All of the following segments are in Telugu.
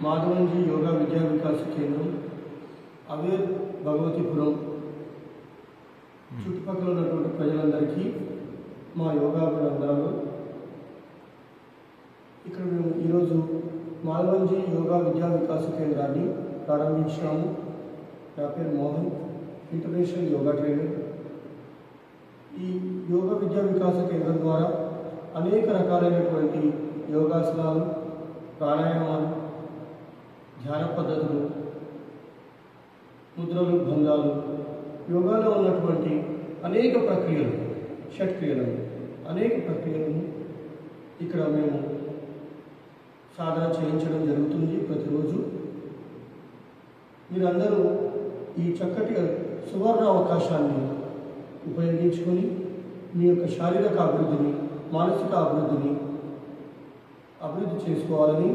మాధవంజీ యోగా విద్యా వికాస కేంద్రం అవేర్ భగవతిపురం చుట్టుపక్కల ఉన్నటువంటి ప్రజలందరికీ మా యోగాభినందనలు. ఇక్కడ మేము ఈరోజు మాధవంజీ యోగా విద్యా వికాస కేంద్రాన్ని ప్రారంభించాము. నా పేరు మోహన్, ఇంటర్నేషనల్ యోగా ట్రైనర్. ఈ యోగా విద్యా వికాస కేంద్రం ద్వారా అనేక రకాలైనటువంటి యోగాసనాలు, ప్రాణాయామాలు, ధ్యాన పద్ధతులు, ముద్రలు, బంధాలు, యోగాలో ఉన్నటువంటి అనేక ప్రక్రియలు, షట్క్రియలను, అనేక ప్రక్రియలను ఇక్కడ మేము సాధన చేయించడం జరుగుతుంది ప్రతిరోజు. మీరందరూ ఈ చక్కటి సువర్ణ అవకాశాన్ని ఉపయోగించుకొని మీ యొక్క శారీరక అభివృద్ధిని, మానసిక అభివృద్ధిని అభివృద్ధి చేసుకోవాలని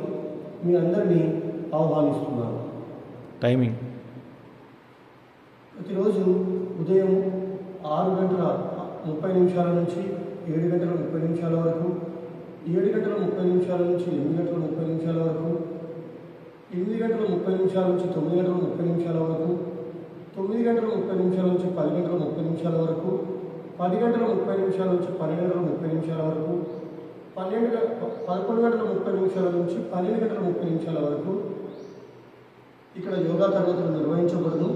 మీ అందరినీ ఆహ్వానిస్తున్నాను. టైమింగ్ ప్రతిరోజు ఉదయం 6:30 నుంచి 7:30 వరకు, 7:30 నుంచి 8:30 వరకు, 8:30 నుంచి 9:30 వరకు, 9:30 నుంచి 10:30 వరకు, 10:30 నుంచి 12:30 వరకు, 11:30 నుంచి 12:30 వరకు ఇక్కడ యోగా తరగతులు నిర్వహించబడును.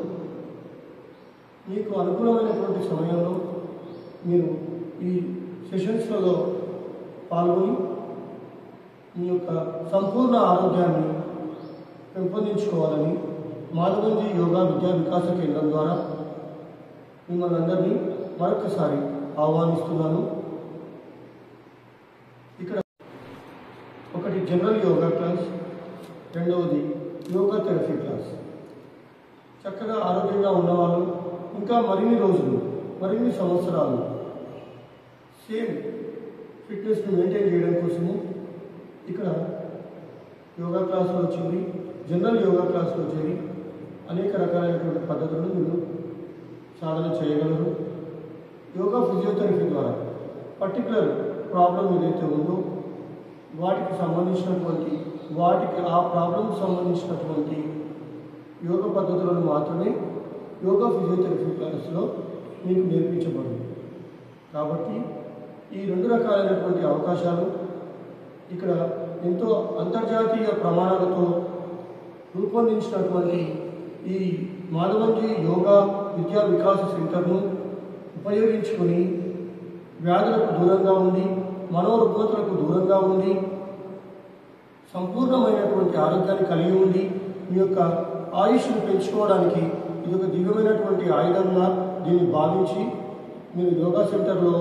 మీకు అనుకూలమైనటువంటి సమయంలో మీరు ఈ సెషన్స్లలో పాల్గొని మీ యొక్క సంపూర్ణ ఆరోగ్యాన్ని పెంపొందించుకోవాలని మాధవంజీ యోగా విద్యా వికాస కేంద్రం ద్వారా మిమ్మల్ని అందరినీ మరొకసారి ఆహ్వానిస్తున్నాను. ఇక్కడ ఒకటి జనరల్ యోగా క్లాస్, రెండవది యోగా థెరపీ క్లాస్. చక్కగా ఆరోగ్యంగా ఉన్నవాళ్ళు ఇంకా మరిన్ని రోజులు, మరిన్ని సంవత్సరాలు సేమ్ ఫిట్నెస్ని మెయింటైన్ చేయడం కోసము ఇక్కడ యోగా క్లాసులో చేరి, జనరల్ యోగా క్లాసులో చేరి అనేక రకాలైనటువంటి పద్ధతులను మీరు సాధన చేయగలరు. యోగా ఫిజియోథెరపీ ద్వారా పర్టికులర్ ప్రాబ్లం ఏదైతే ఉందో వాటికి ఆ ప్రాబ్లంకి సంబంధించినటువంటి యోగ పద్ధతులను మాత్రమే యోగా ఫిజియోథెరపీ క్లాసులో మీకు నేర్పించబడింది. కాబట్టి ఈ రెండు రకాలైనటువంటి అవకాశాలు ఇక్కడ ఎంతో అంతర్జాతీయ ప్రమాణాలతో రూపొందించినటువంటి ఈ మాధవంజీ యోగా విద్యా వికాస సెంటర్ను ఉపయోగించుకొని వ్యాధులకు దూరంగా ఉండి, మనోరుగ్మతలకు దూరంగా ఉండి, సంపూర్ణమైనటువంటి ఆరోగ్యాన్ని కలిగి ఉండి మీ యొక్క ఆయుష్ను పెంచుకోవడానికి ఇది ఒక దివ్యమైనటువంటి ఆయుధంగా దీన్ని భావించి మీరు యోగా సెంటర్లో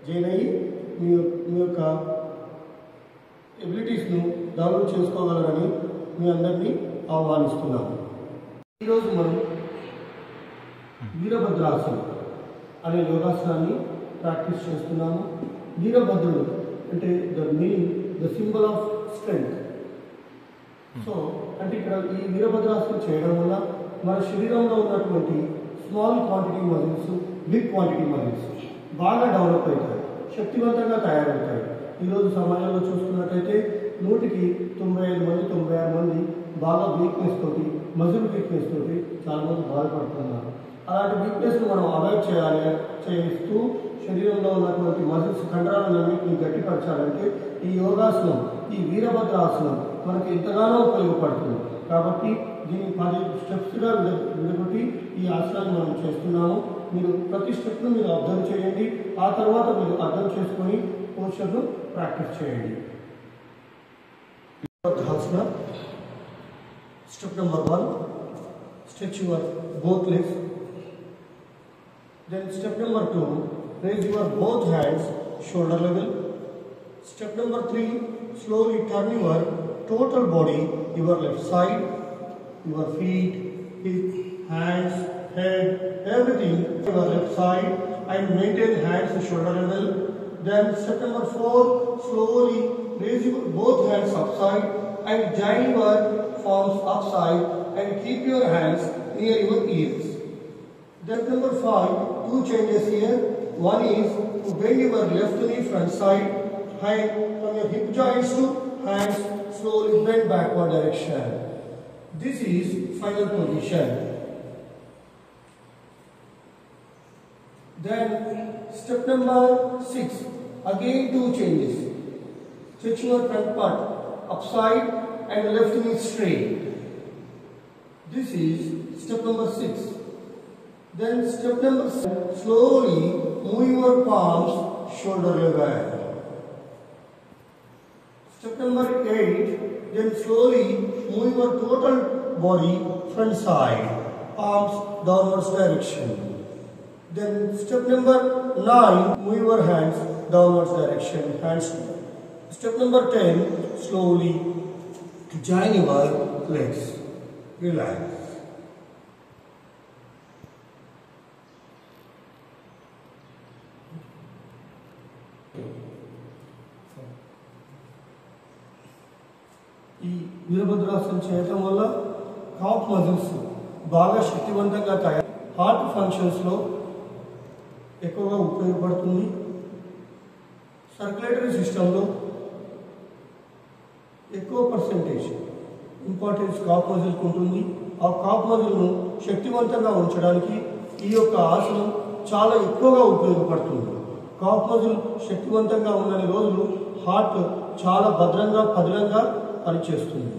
జాయిన్ అయ్యి మీ యొక్క ఎబిలిటీస్ను డెవలప్ చేసుకోగలరని మీ అందరినీ ఆహ్వానిస్తున్నాను. ఈరోజు మనం వీరభద్రాసనం అనే యోగాసనాన్ని ప్రాక్టీస్ చేస్తున్నాము. వీరభద్రుడు అంటే the symbol of strength. So అంటే ఇక్కడ ఈ వీరభద్రాసనం చేయడం వల్ల మన శరీరంలో ఉన్నటువంటి small quantity muscles, big quantity muscles బాగా డెవలప్ అవుతాయి, శక్తివంతంగా తయారవుతాయి. ఈరోజు సమాజంలో చూసుకున్నట్టయితే 100కి 95 మంది, 96 మంది బాగా వీక్నెస్ తోటి, మజిల్ వీక్నెస్ తోటి చాలామంది బాధపడుతున్నారు. అలాంటి వీక్నెస్ను మనం అవాయిడ్ చేస్తూ శరీరంలో ఉన్నటువంటి మజిల్స్, కండరాలన్నింటినీ గట్టిపరచాలంటే ఈ యోగాసనం, ఈ వీరభద్రాసనం మనకి ఎంతగానో ఉపయోగపడుతుంది. కాబట్టి దీన్ని 10 స్టెప్స్గా విడగొట్టి ఈ ఆసనాన్ని మనం చేస్తున్నాము. మీరు ప్రతి స్టెప్ను మీరు అబ్జర్వ్ చేయండి, ఆ తర్వాత మీరు అర్థం చేసుకొని పోస్చర్ను ప్రాక్టీస్ చేయండి. Virabhadrasana step number 1, stretch your both legs. Then step number 2, raise your both hands shoulder level. Step number 3, slowly turn your total body, your left side, your feet, hip, hands, head, everything your left side, and maintain hands shoulder level. Then step number 4, slowly raise your both hands upside and join your palms upside and keep your hands near your ears. Step number 5, 2 changes here. One is to bend your left knee front side, hand from your hip joints to hands slowly bend backward direction. This is final position. Then step number 6, again 2 changes. Stretch your front part upside and left knee straight. This is step number 6. Then step number 7, slowly move your palms shoulder level. Step number 8, then slowly move your total body front side, palms downwards direction. Then step number 9, move your hands downwards direction, hands. Step number 10, slowly join your legs. Relax. ఈ వీరభద్రాసనం చేయటం వల్ల కాఫ్ మజిల్స్ బాగా శక్తివంతంగా తయారు, హార్ట్ ఫంక్షన్స్లో ఎక్కువగా ఉపయోగపడుతుంది. సర్క్యులేటరీ సిస్టంలో ఎక్కువ పర్సెంటేజ్ ఇంపార్టెన్స్ కాఫ్ మజిల్కి ఉంటుంది. ఆ కాఫ్ మజిల్ను శక్తివంతంగా ఉంచడానికి ఈ యొక్క ఆసనం చాలా ఎక్కువగా ఉపయోగపడుతుంది. కాఫ్ మజిల్ శక్తివంతంగా ఉన్నన్ని రోజులు హార్ట్ చాలా భద్రంగా పదిలంగా పనిచేస్తుంది.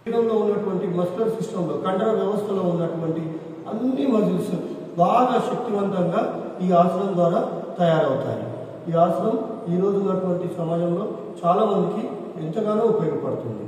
శరీరంలో ఉన్నటువంటి మస్కులర్ సిస్టంలో కండర వ్యవస్థలో ఉన్నటువంటి అన్ని మజిల్స్ బాగా శక్తివంతంగా ఈ ఆసనం ద్వారా తయారవుతాయి. ఈ ఆసనం ఈరోజు ఉన్నటువంటి సమాజంలో చాలా మందికి ఎంతగానో ఉపయోగపడుతుంది.